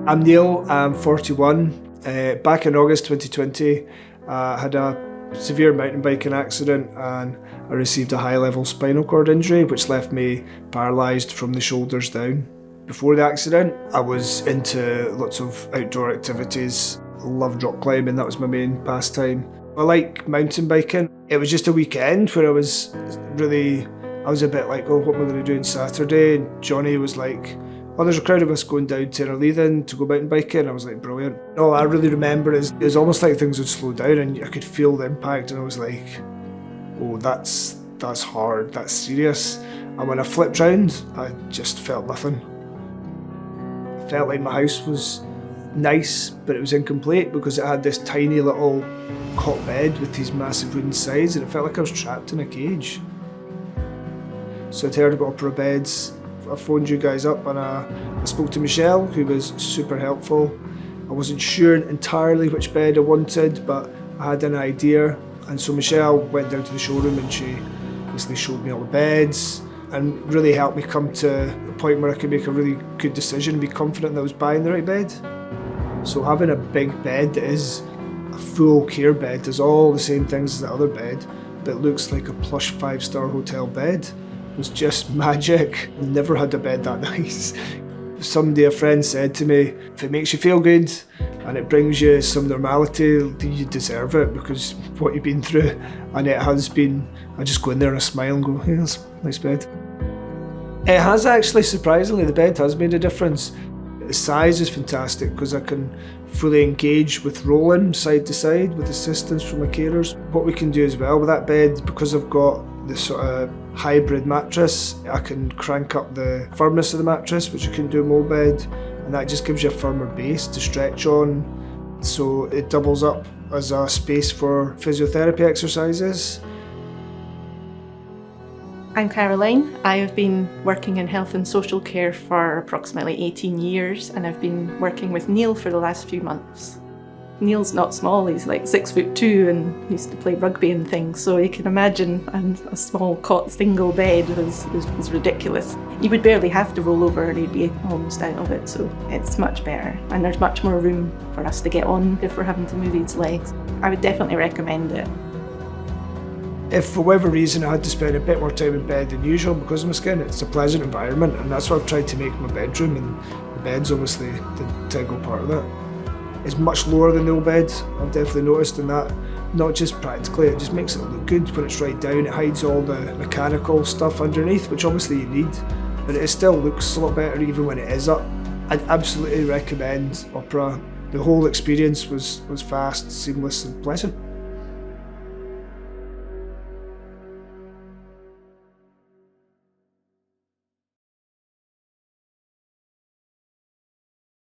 I'm Neil, I'm 41. Back in August 2020, I had a severe mountain biking accident and I received a high-level spinal cord injury which left me paralysed from the shoulders down. Before the accident, I was into lots of outdoor activities. I loved rock climbing, that was my main pastime. I like mountain biking. It was just a weekend where I was a bit like, oh, what am I going to do on Saturday? And Johnny was like, oh, there's a crowd of us going down to Innerleithen to go mountain biking. I was like, brilliant. All I really remember is it was almost like things would slow down and I could feel the impact, and I was like, oh, that's hard, that's serious. And when I flipped round, I just felt nothing. I felt like my house was nice, but it was incomplete because it had this tiny little cot bed with these massive wooden sides, and it felt like I was trapped in a cage. So I'd heard about Opera Beds. I phoned you guys up and I spoke to Michelle, who was super helpful. I wasn't sure entirely which bed I wanted, but I had an idea. And so Michelle went down to the showroom and she basically showed me all the beds and really helped me come to a point where I could make a really good decision and be confident that I was buying the right bed. So having a big bed that is a full care bed, does all the same things as the other bed, but looks like a plush 5-star hotel bed, was just magic. I've never had a bed that nice. Someday a friend said to me, if it makes you feel good and it brings you some normality, you deserve it because of what you've been through. And it has been. I just go in there and I smile and go, hey, that's a nice bed. It has actually, surprisingly, the bed has made a difference. The size is fantastic because I can fully engage with rolling side to side with assistance from my carers. What we can do as well with that bed, because I've got this sort of hybrid mattress, I can crank up the firmness of the mattress, which you can do in my bed, and that just gives you a firmer base to stretch on. So it doubles up as a space for physiotherapy exercises. I'm Caroline. I have been working in health and social care for approximately 18 years, and I've been working with Neil for the last few months. Neil's not small, he's like 6'2" and used to play rugby and things, so you can imagine a small cot single bed was ridiculous. He would barely have to roll over and he'd be almost out of it, so it's much better. And there's much more room for us to get on if we're having to move his legs. I would definitely recommend it. If for whatever reason I had to spend a bit more time in bed than usual because of my skin, it's a pleasant environment, and that's what I've tried to make my bedroom, and the bed's obviously the integral part of that. It's much lower than the old bed, I've definitely noticed, and that, not just practically, it just makes it look good when it's right down. It hides all the mechanical stuff underneath, which obviously you need, but it still looks a lot better even when it is up. I'd absolutely recommend Opera. The whole experience was fast, seamless and pleasant.